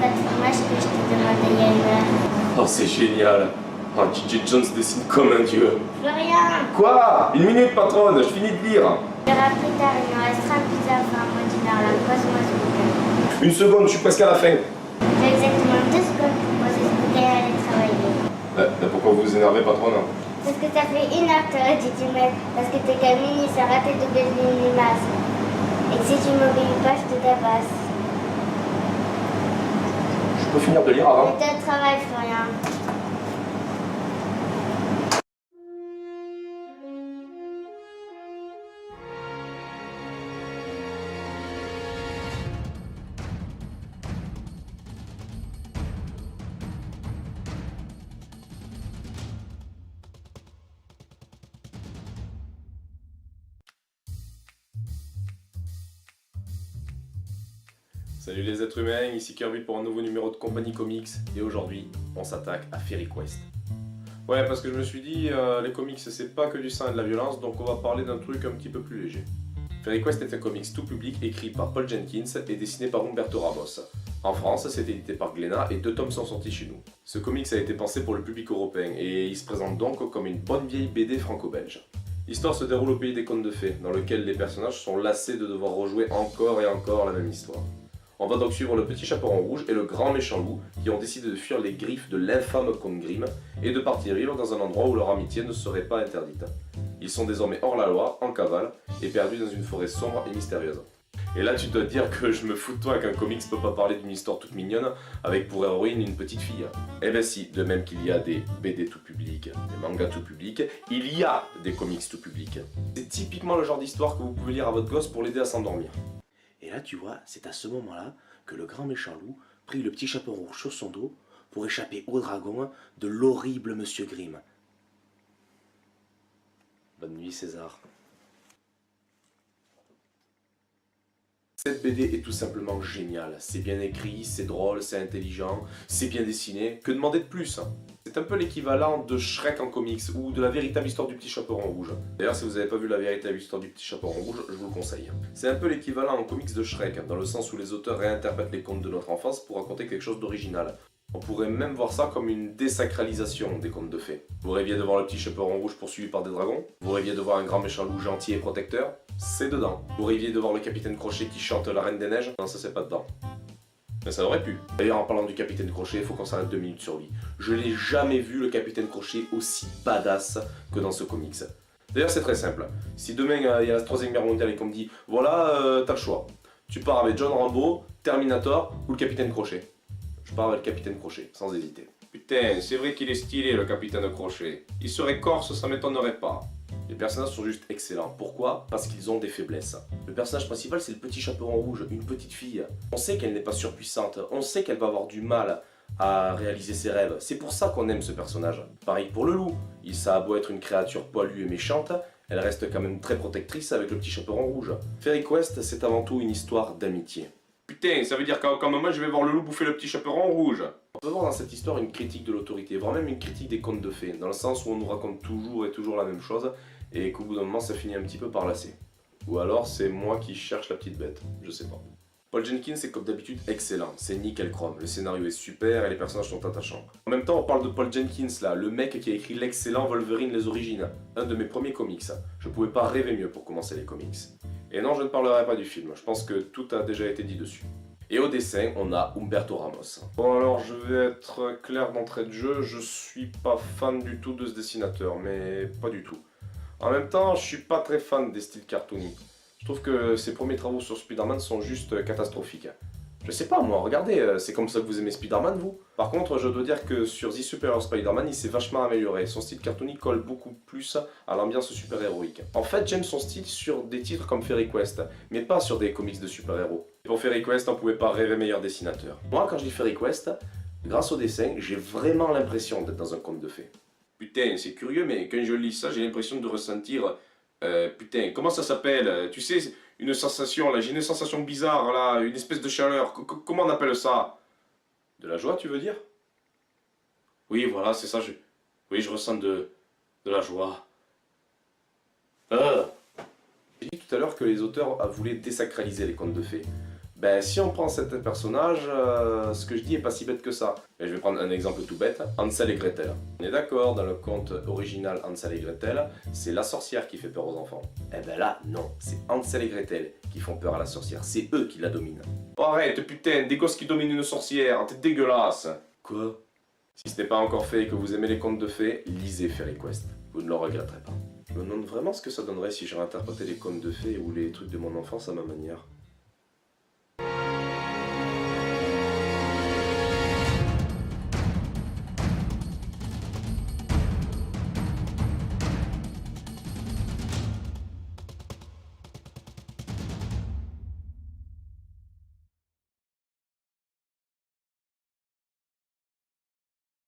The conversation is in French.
quatre images que je t'ai demandé il y a une heure. Oh, c'est génial. Oh, DJ Jones dessine comme un dieu. Florian, Quoi? Une minute, patronne, je finis de lire. je verrai plus tard, il me restera plus à faire moi d'une heure là. Pose-moi ce bouquin. Une seconde, je suis presque à la fin. J'ai exactement 2 secondes pour poser ce bouquin et aller travailler. Pourquoi vous vous énervez, patronne? Parce que ça fait 1 heure que t'aurais dû t'y mettre. Parce que t'es comme Mini, ça raté de belles limaces. Et que si tu m'obéis pas, je te tabasse. Je peux finir de lire avant? Mets-toi au travail, Florian. Salut les êtres humains, ici Kirby pour un nouveau numéro de Compagnie Comics et aujourd'hui on s'attaque à Fairy Quest. Ouais, parce que je me suis dit, les comics c'est pas que du sang et de la violence, donc on va parler d'un truc un petit peu plus léger. Fairy Quest est un comics tout public écrit par Paul Jenkins et dessiné par Humberto Ramos. En France, c'est édité par Glénat et 2 tomes sont sortis chez nous. Ce comics a été pensé pour le public européen et il se présente donc comme une bonne vieille BD franco-belge. L'histoire se déroule au pays des contes de fées, dans lequel les personnages sont lassés de devoir rejouer encore et encore la même histoire. On va donc suivre le petit chaperon rouge et le grand méchant loup qui ont décidé de fuir les griffes de l'infâme comte Grimm et de partir vivre dans un endroit où leur amitié ne serait pas interdite. Ils sont désormais hors la loi, en cavale, et perdus dans une forêt sombre et mystérieuse. Et là tu dois te dire que je me fous de toi qu'un comics peut pas parler d'une histoire toute mignonne avec pour héroïne une petite fille. Eh ben si, de même qu'il y a des BD tout public, des mangas tout public, il y a des comics tout public. C'est typiquement le genre d'histoire que vous pouvez lire à votre gosse pour l'aider à s'endormir. Et là, tu vois, c'est à ce moment-là que le grand méchant loup prit le petit chaperon rouge sur son dos pour échapper au dragon de l'horrible Monsieur Grimm. Bonne nuit, César. Cette BD est tout simplement géniale. C'est bien écrit, c'est drôle, c'est intelligent, c'est bien dessiné. Que demander de plus? C'est un peu l'équivalent de Shrek en comics ou de la véritable histoire du petit chaperon rouge. D'ailleurs, si vous n'avez pas vu la véritable histoire du petit chaperon rouge, je vous le conseille. C'est un peu l'équivalent en comics de Shrek, dans le sens où les auteurs réinterprètent les contes de notre enfance pour raconter quelque chose d'original. On pourrait même voir ça comme une désacralisation des contes de fées. Vous rêviez de voir le petit chaperon rouge poursuivi par des dragons? Vous rêviez de voir un grand méchant loup gentil et protecteur? C'est dedans. Vous rêviez de voir le capitaine Crochet qui chante la Reine des Neiges? Non, ça c'est pas dedans. Mais ça aurait pu. D'ailleurs, en parlant du capitaine Crochet, il faut qu'on s'arrête 2 minutes sur lui. Je n'ai jamais vu le capitaine Crochet aussi badass que dans ce comics. D'ailleurs, c'est très simple. Si demain il y a la 3ème guerre mondiale et qu'on me dit voilà, t'as le choix. Tu pars avec John Rambo, Terminator ou le capitaine Crochet. Je pars avec le capitaine Crochet, sans hésiter. Putain, c'est vrai qu'il est stylé le capitaine Crochet. Il serait corse, ça m'étonnerait pas. Les personnages sont juste excellents. Pourquoi? Parce qu'ils ont des faiblesses. Le personnage principal, c'est le petit chaperon rouge, une petite fille. On sait qu'elle n'est pas surpuissante, on sait qu'elle va avoir du mal à réaliser ses rêves. C'est pour ça qu'on aime ce personnage. Pareil pour le loup. Ça a beau être une créature poilue et méchante, elle reste quand même très protectrice avec le petit chaperon rouge. Fairy Quest, c'est avant tout une histoire d'amitié. Putain, ça veut dire qu'à un moment je vais voir le loup bouffer le petit chaperon rouge. On peut voir dans cette histoire une critique de l'autorité, voire même une critique des contes de fées, dans le sens où on nous raconte toujours et toujours la même chose, et qu'au bout d'un moment ça finit un petit peu par lasser. Ou alors c'est moi qui cherche la petite bête, je sais pas. Paul Jenkins est comme d'habitude excellent, c'est nickel chrome, le scénario est super et les personnages sont attachants. En même temps on parle de Paul Jenkins là, le mec qui a écrit l'excellent Wolverine les origines, un de mes premiers comics. Je pouvais pas rêver mieux pour commencer les comics. Et non, je ne parlerai pas du film, je pense que tout a déjà été dit dessus. Et au dessin, on a Humberto Ramos. Bon alors, je vais être clair d'entrée de jeu, je suis pas fan du tout de ce dessinateur, mais pas du tout. En même temps, je suis pas très fan des styles cartoony. Je trouve que ses premiers travaux sur Spider-Man sont juste catastrophiques. Je sais pas moi, regardez, c'est comme ça que vous aimez Spider-Man vous? Par contre, je dois dire que sur The Superior Spider-Man, il s'est vachement amélioré. Son style cartoony colle beaucoup plus à l'ambiance super-héroïque. En fait, j'aime son style sur des titres comme Fairy Quest, mais pas sur des comics de super-héros. Pour Fairy Quest, on pouvait pas rêver meilleur dessinateur. Moi, quand je lis Fairy Quest, grâce au dessin, j'ai vraiment l'impression d'être dans un conte de fées. Putain, c'est curieux, mais quand je lis ça, j'ai l'impression de ressentir... putain, comment ça s'appelle? Tu sais, une sensation, là, j'ai une sensation bizarre, là, une espèce de chaleur. Comment on appelle ça? De la joie, tu veux dire? Oui, voilà, c'est ça, oui, je ressens de la joie. J'ai dit tout à l'heure que les auteurs voulaient désacraliser les contes de fées. Ben, si on prend certains personnages, ce que je dis est pas si bête que ça. Et je vais prendre un exemple tout bête, Hansel et Gretel. On est d'accord, dans le conte original Hansel et Gretel, c'est la sorcière qui fait peur aux enfants. Eh ben là, non, c'est Hansel et Gretel qui font peur à la sorcière, c'est eux qui la dominent. Oh, arrête, putain, des gosses qui dominent une sorcière, t'es dégueulasse. Quoi? Si ce n'est pas encore fait et que vous aimez les contes de fées, lisez Fairy Quest, vous ne le regretterez pas. Je me demande vraiment ce que ça donnerait si je réinterprétais les contes de fées ou les trucs de mon enfance à ma manière.